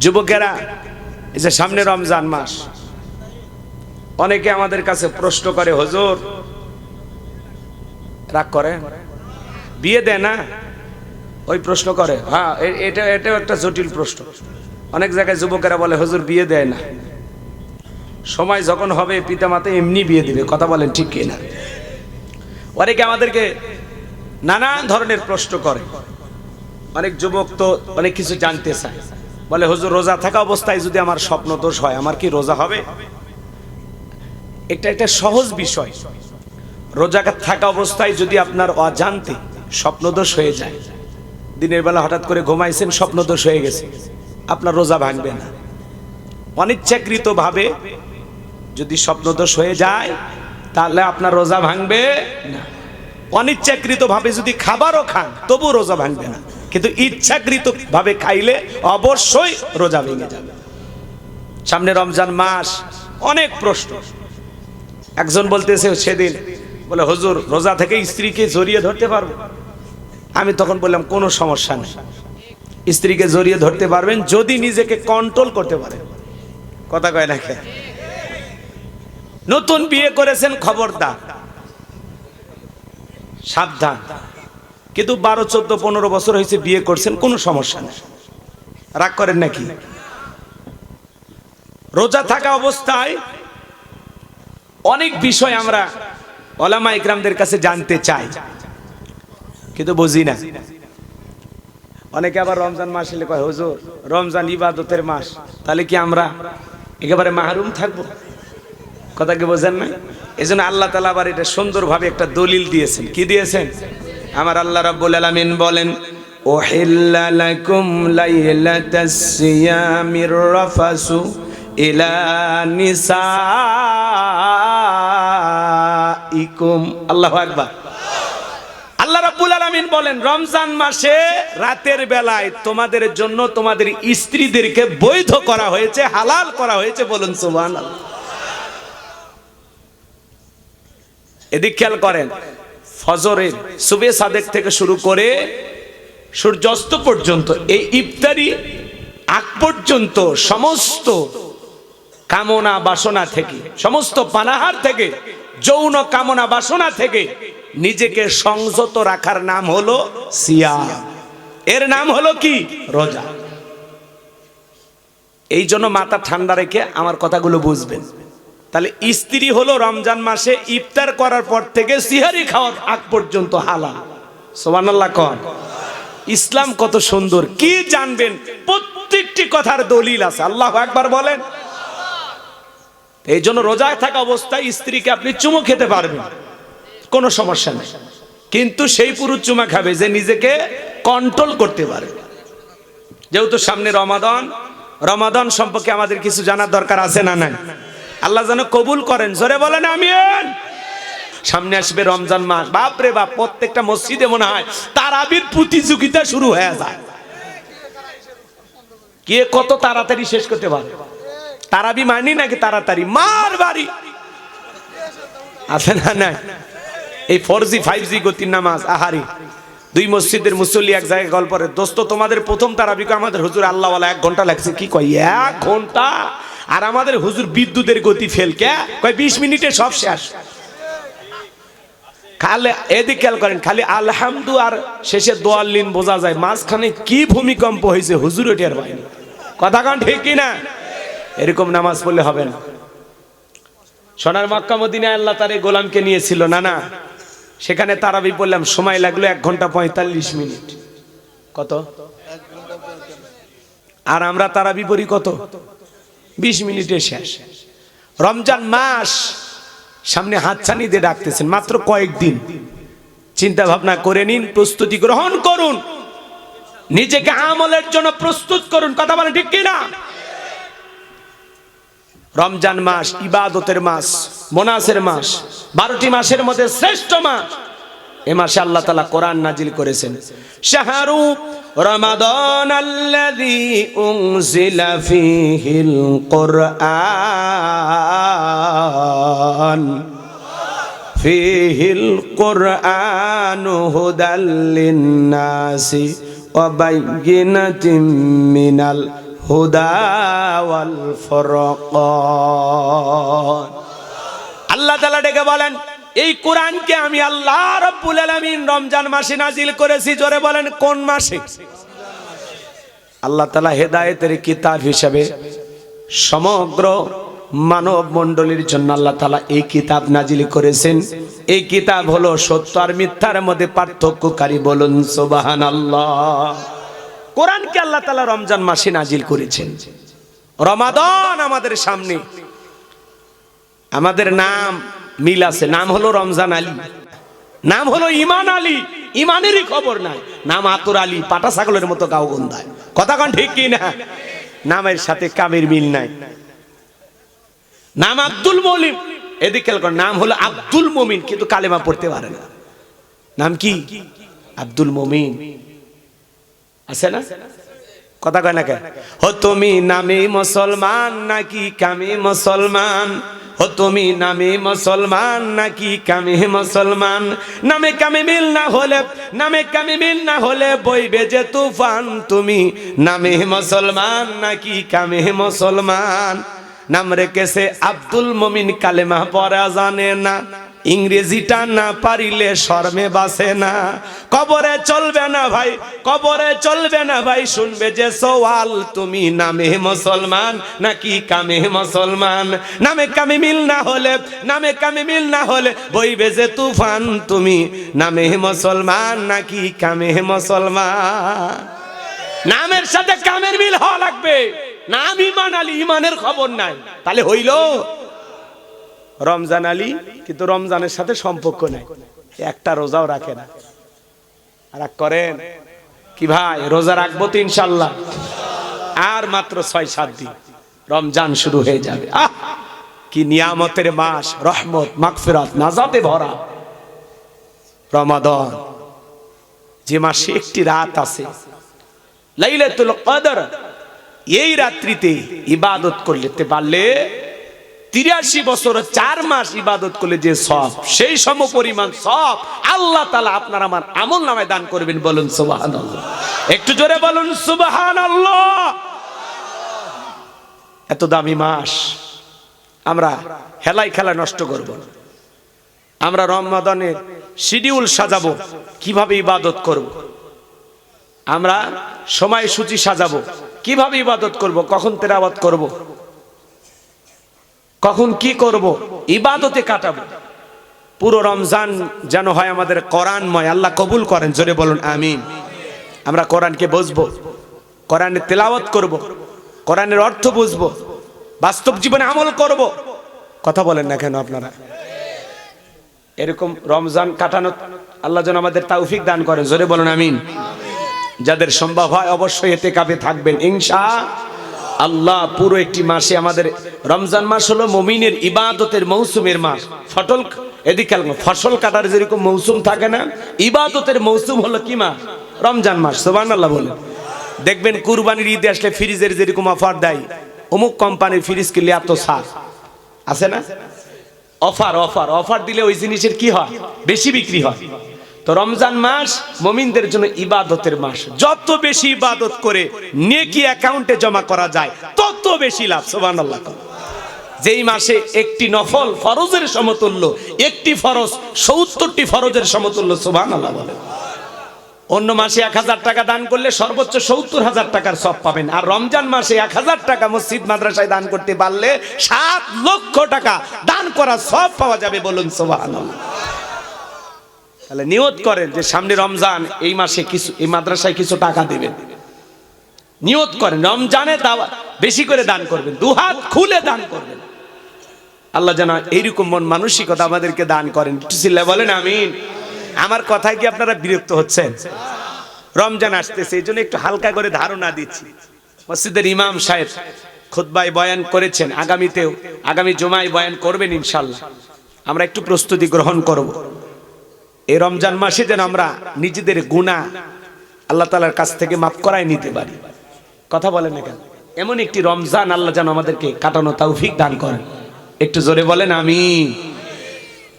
যুবকেরা, এই যে সামনে রমজান মাস, অনেকে আমাদের কাছে প্রশ্ন করে, হুজুর রাগ করে বিয়ে দেয় না? ওই প্রশ্ন করে। হ্যাঁ, এটাও একটা জটিল প্রশ্ন। অনেক জায়গায় যুবকেরা বলে হুজুর বিয়ে দেয় না, সময় যখন হবে পিতামাতা এমনি বিয়ে দিবে। কথা বলেন ঠিক কিনা? অনেকে আমাদেরকে নানান ধরনের প্রশ্ন করে। অনেক যুবক তো অনেক কিছু জানতে চায়, বলে হুজুর রোজা থাকা অবস্থায় যদি আমার স্বপ্ন দোষ হয়, আমার কি রোজা হবে? একটা সহজ বিষয়। রোজা থাকা অবস্থায় যদি আপনার অজান্তে স্বপ্নদোষ হয়ে যায়, দিনের বেলা হঠাৎ করে ঘুমাইছেন, স্বপ্নদোষ হয়ে গেছে, আপনার রোজা ভাঙবে না। অনিচ্ছাকৃত ভাবে যদি স্বপ্নদোষ হয়ে যায়, তাহলে আপনার রোজা ভাঙবে না। অনিচ্ছাকৃত ভাবে যদি খাবারও খান, তবু রোজা ভাঙবে না। কিন্তু ইচ্ছাকৃত ভাবে খাইলে অবশ্যই রোজা ভেঙে যাবে। সামনে রমজান মাস, অনেক প্রশ্ন। একজন বলতেছে সেদিন, বলে হুজুর রোজা থেকে স্ত্রীকে জড়িয়ে ধরতে পারবো? আমি তখন বললাম কোনো সমস্যা নেই, স্ত্রীকে জড়িয়ে ধরতে পারবেন যদি নিজেকে কন্ট্রোল করতে পারেন। কথা কয় না? নতুন বিয়ে করেছেন, খবরদার, সাবধান। কিন্তু 12, 14, 15 বছর হয়েছে বিয়ে করছেন, কোনো সমস্যা নেই, রাগ করেন নাকি? রোজা থাকা অবস্থায় অনেক বিষয় আমরা ওলামা ইকরামদের কাছে জানতে চাই, কিন্তু বুঝি না। অনেকে আবার রমজান মাস এলে কয় হুজুর রমজান ইবাদতের মাস, তাহলে কি আমরা একেবারে মাহরুম থাকবো? কথা কি বোঝেন না? এই জন্য আল্লাহ তাআলা আবার এটা সুন্দরভাবে একটা দলিল দিয়েছেন। কি দিয়েছেন? আমার আল্লাহ রাব্বুল আলামিন বলেন, উহিল্লা লাকুম লাইলাতাস সিয়ামির রাফাসু ইলা নিসাইকুম। আল্লাহু আকবার। আল্লাহ রাব্বুল আলামিন বলেন, রমজান মাসে রাতের বেলায় তোমাদের জন্য তোমাদের স্ত্রীদেরকে বৈধ করা হয়েছে, হালাল করা হয়েছে। বলুন সুবহানাল্লাহ। এদিক খেয়াল করেন, ফজরের সুবে সাদেক থেকে শুরু করে সূর্যাস্ত পর্যন্ত, এই ইফতারি আগ পর্যন্ত সমস্ত কামনা বাসনা থেকে, সমস্ত পানাহার থেকে, যৌন কামনা বাসনা থেকে নিজেকে সংযত রাখার নাম হলো সিয়াম। এর নাম হলো কি? রোজা। এই জন্য মাথা ঠান্ডা রেখে আমার কথাগুলো বুঝবেন। তাহলে স্ত্রী হলো রমজান মাসে ইফতার করার পর থেকে সিহারি খাওয়ার আগ পর্যন্ত হালাল। সুবহানাল্লাহ কোন। ইসলাম কত সুন্দর, কি জানবেন? প্রত্যেকটি কথার দলিল আছে। আল্লাহু আকবার বলেন। এই জন্য রোজায় থাকা অবস্থায় স্ত্রীকে আপনি চুমু খেতে পারবেন, কোনো সমস্যা নেই, কিন্তু সেই পুরুষ চুমা খাবে যে নিজেকে কন্ট্রোল করতে পারে। যেহেতু সামনে রমাদান, রমাদান সম্পর্কে আমাদের কিছু জানার দরকার আছে না নাই? আল্লাহ যেন কবুল করেন, জোরে বলেন আমিন। সামনে আসবে রমজান মাস, বাপরে বাপ, প্রত্যেকটা মসজিদে মনে হয় তারাবির প্রতিযোগিতা শুরু হয়ে যায়। কে কত তাড়াতাড়ি শেষ করতে পারে? তারাবি মানি নাকি তাড়াতাড়ি মার বাড়ি আছে না? নাই। এই 4G 5G গতির নামাজ, আহারি। 2 মসজিদের মুসল্লি এক জায়গায় গল্প করে, দোস্ত তোমাদের প্রথম তারাবিকে আমাদের হুজুর আল্লাহওয়ালা 1 ঘন্টা লাগছে। কি কয় 1 ঘন্টা? আর আমাদের হুজুর বিদ্যুতের গতি ফেল, কে কয় 20 মিনিটে সব শেষ। খালি এদিকে খেয়াল করেন, খালি আলহামদু আর শেষে দোয়াল্লিন বোঝা যায়, মাঝখানে কি ভূমিকম্প হয়েছে হুজুর ওটার বাইরে। কথা কান ঠিক কিনা? এরকম নামাজ পড়লে হবে না। সোনার মক্কা মদিনায় আল্লাহ তার এই গোলামকে নিয়েছিল, না সেখানে তারাবি পড়লাম, সময় লাগলো 1 ঘন্টা 45 মিনিট। কত? আর আমরা তারাবি পড়ি কত? 20 মিনিটে শেষ। রমজান মাস সামনে হাতছানি দিয়ে ডাকতেছেন, মাত্র কয়েকদিন। চিন্তা ভাবনা করে নিন, প্রস্তুতি গ্রহণ করুন, নিজেকে আমলের জন্য প্রস্তুত করুন। কথা বলেন ঠিক কিনা? রমজান মাস ইবাদতের মাস, মোনাসের মাস, 12টি মাসের মধ্যে শ্রেষ্ঠ মাস। এ মাসে আল্লাহ তাআলা কোরআন নাজিল করেছেন, শাহরু রমাদান আল্লাযী উনজিলা ফীহিল কুরআন ফীহিল কুরআনু হুদাল লিন-নাসি ওয়া বায়্যিনাতিম মিনাল হুদা ওয়াল ফুরকান। আল্লাহ তাআলা ডেকে বলেন, এই কোরআনকে আমি আল্লাহ রাব্বুল আলামিন রমজান মাসে নাজিল করেছি। জোরে বলেন কোন মাসে? আল্লাহ তাআলা হেদায়েতের কিতাব হিসেবে সমগ্র মানব মণ্ডলীর জন্য আল্লাহ তাআলা এই কিতাব নাজিল করেছেন। এই কিতাব হলো সত্য আর মিথ্যার মধ্যে পার্থক্যকারী। বলুন সুবহানাল্লাহ। কোরআনকে আল্লাহ তাআলা রমজান মাসে নাজিল করেছেন। রমাদান আমাদের সামনে, আমাদের নাম মিল আছে, নাম হলো রমজান আলী, নাম হলো ইমান আলী, ইমানেরই খবর নাই। নাম আতর আলী, পাটা ছাগলের মতো গাও গন্ধায়। কথা কোন ঠিক কি না? নামের সাথে কামের মিল নাই। নাম আব্দুল মলিম, এদিকে নাম হলো আব্দুল মুমিন, কিন্তু কালেমা পড়তে পারে না। নাম কি? আব্দুল মুমিন। আছে না? কথা কয় না কে? ও তুমি নামে মুসলমান নাকি কামে মুসলমান? ও তুমি নামে মুসলমান নাকি কামে মুসলমান? নামে কামে মিল না হলে, নামে কামে মিল না হলে বইবে যে তুফান। তুমি নামে মুসলমান নাকি কামে মুসলমান? নাম রেখেছে আব্দুল মুমিন, কালেমা পড়া জানে না, ইংরেজিটা না পারিলে শর্মে বাসে না। কবরে চলবে না ভাই, কবরে চলবে না ভাই, শুনবে যে সওয়াল। তুমি নামে মুসলমান নাকি কামে মুসলমান? নামে কামে মিল না হলে, নামে কামে মিল না হলে বইবে যে তুফান। তুমি নামে মুসলমান নাকি কামে মুসলমান? নামের সাথে কামের মিল হওয়া লাগবে। নাম ইমান আলী, ইমানের খবর নাই, তাহলে হইল রমজান আলী, কিন্তু রমজানের সাথে সম্পর্ক নাই। একটা রোজাও রাখে না। রাগ করেন কি ভাই? রোজা রাখবো তো ইনশাল্লাহ। আর মাত্র 6-7 দিন রমজান শুরু হয়ে যাবে। আহ, কি নিয়ামতের মাস, রহমত, মাগফিরাত, নাজাতে ভরা রমাদান। যে মাসে একটি রাত আছে লাইলাতুল কদর, এই রাত্রিতে ইবাদত করতে পারলে 83 বছর 4 মাস ইবাদত করলে যে সওয়াব, সেই সম পরিমাণ সওয়াব আল্লাহ তাআলা আপনার আমার আমলনামায় দান করবেন। বলুন সুবহানাল্লাহ। একটু জোরে বলুন সুবহানাল্লাহ। এত দামি মাস আমরা হেলাই খেলা নষ্ট করব না। আমরা রমাদানের শিডিউল সাজাবো, কিভাবে ইবাদত করব। আমরা সময়সূচি সাজাবো, কিভাবে ইবাদত করব, কখন তেলাওয়াত করব, কখন কি করব, ইবাদতে কাটাবো। পুরো রমজান যেন হয় আমাদের কোরআনময়। আল্লাহ কবুল করেন, জোরে বলুন আমিন। আমরা কোরআনকে বুঝবো, কোরআনের তেলাওয়াত করব, কোরআনের অর্থ বুঝবো, বাস্তব জীবনে আমল করব। কথা বলেন না কেন আপনারা? এরকম রমজান কাটানো আল্লাহ যেন আমাদের তৌফিক দান করেন, জোরে বলুন আমিন। যাদের সম্ভব হয় অবশ্যই ইতিকাফে থাকবেন ইনশাআল্লাহ। পুরো একটি মাসে আমাদের রমজান মাস হলো মুমিনের ইবাদতের মৌসুমের মাস। ফসল কাটার যেরকম মৌসুম থাকে না, ইবাদতের মৌসুম হলো কি মাস? রমজান মাস। সুবহানাল্লাহ বলেন। দেখবেন কুরবানির ঈদে আসলে ফ্রিজের যেরকম অফার দেয়, অমুক কোম্পানির ফ্রিজ কিনলে এত ছাড় আছে না? অফার অফার অফার দিলে ওই জিনিসের কি হয়? বেশি বিক্রি হয়। তো রমজান মাস মুমিনদের জন্য ইবাদতের মাস। যত বেশি ইবাদত করে নেকি অ্যাকাউন্টে জমা করা যায় তত বেশি লাভ। সুবহানাল্লাহ। যেই মাসে একটি নফল ফরজের সমতুল্য, একটি ফরজ 70টি ফরজের সমতুল্য। সুবহানাল্লাহ বলে। অন্য মাসে 1000 টাকা দান করলে সর্বোচ্চ 70,000 টাকার সওয়াব পাবেন। আর রমজান মাসে 1000 টাকা মসজিদ মাদ্রাসায় দান করতে পারলে 7 লক্ষ টাকা দান করার সওয়াব পাওয়া যাবে। বলুন সুবহানাল্লাহ। তাহলে নিয়ত করেন যে সামনে রমজান, এই মাসে কিছু এই মাদ্রাসায় কিছু টাকা দিবেন। নিয়ত করেন রমজানে দাওয়াত বেশি করে দান করবেন, দুহাত খুলে দান করবেন। আল্লাহ যেন এইরকম মন মানসিকতা আমাদেরকে দান করেন। চিল্লা বলেন আমিন। আমার কথায় কি আপনারা বিরক্ত হচ্ছেন? রমজান আসতেছে, এই জন্য একটু হালকা করে ধারণা দিচ্ছি। মসজিদের ইমাম সাহেব খুতবায় বয়ান করেছেন, আগামী জুমায় বয়ান করবেন ইনশাআল্লাহ। আমরা একটু প্রস্তুতি গ্রহণ করব। এই রমজান মাসে যেন আমরা নিজেদের গুনাহ আল্লাহ তাআলার কাছ থেকে মাফ করাই নিতে পারি। কথা বলেন না কেন? এমন একটি রমজান আল্লাহ যেন আমাদেরকে কাটানো তৌফিক দান করেন। একটু জোরে বলেন আমিন।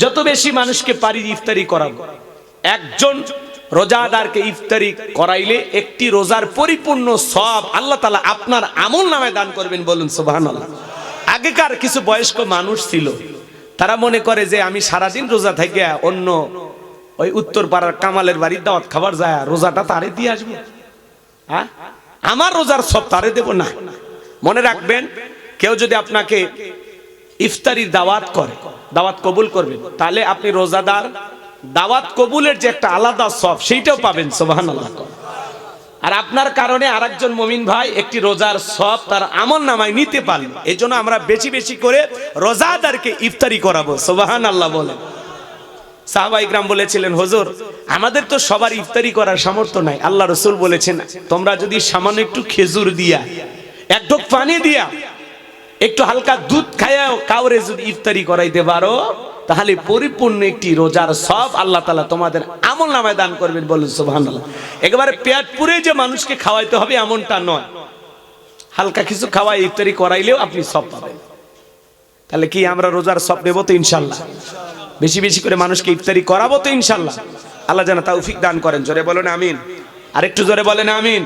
যত বেশি মানুষকে পারি ইফতারি করাবো। একজন রোজাদারকে ইফতারি করাইলে একটি রোজার পরিপূর্ণ সওয়াব আল্লাহ তাআলা আপনার আমলনামায় দান করবেন, বলুন সুবহানাল্লাহ। আগেকার কিছু বয়স্ক মানুষ ছিল, তারা মনে করে যে আমি সারাদিন রোজা থেকে অন্য ওই উত্তর পাড়ার কামালের বাড়ির দাওয়াত খাবার যায় রোজাটা তারে দিয়ে আসবো, হ্যাঁ আমার রোজার সব তারে দেব না। মনে রাখবেন, কেউ যদি আপনাকে ইফতারির দাওয়াত করে, দাওয়াত কবুল করবেন, তাহলে আপনি রোজাদার দাওয়াত কবুলের যে একটা আলাদা সব সেইটাও পাবেন, সুবহানাল্লাহ। আর আপনার কারণে আরেকজন মুমিন ভাই একটি রোজার সব তার আমলনামায় নিতে পারল। এজন্য আমরা বেশি বেশি করে রোজাদারকে ইফতারি করাবো, সুবহানাল্লাহ বলেন। সাহাবা ইকরাম বলেছিলেন, হুজুর আমাদের তো সবার ইফতারি করার সামর্থ্য নাই। আল্লাহ রাসূল বলেছেন, তোমরা যদি সামান্য একটু খেজুর দিয়া, এক ঢোক পানি দিয়া, একটু হালকা দুধ খায়াও কাউরে যদি ইফতারি করাইতে পারো, তাহলে পরিপূর্ণ একটি রোজার সব আল্লাহ তাআলা তোমাদের আমলনামায় দান করবেন, বলুন সুবহানাল্লাহ। একেবারে পেট পুরে যে মানুষকে খাওয়াইতে হবে এমনটা নয়, হালকা কিছু খাওয়াই ইফতারি করাইলেও আপনি সব পাবেন। তাহলে কি আমরা রোজার সব নেব তো ইনশাআল্লাহ? বেশি বেশি করে মানুষকে ইফতারি করাবো তো ইনশাআল্লাহ। আল্লাহ যেন তৌফিক দান করেন। জোরে বলেন আমিন, আরেকটু জোরে বলেন আমিন।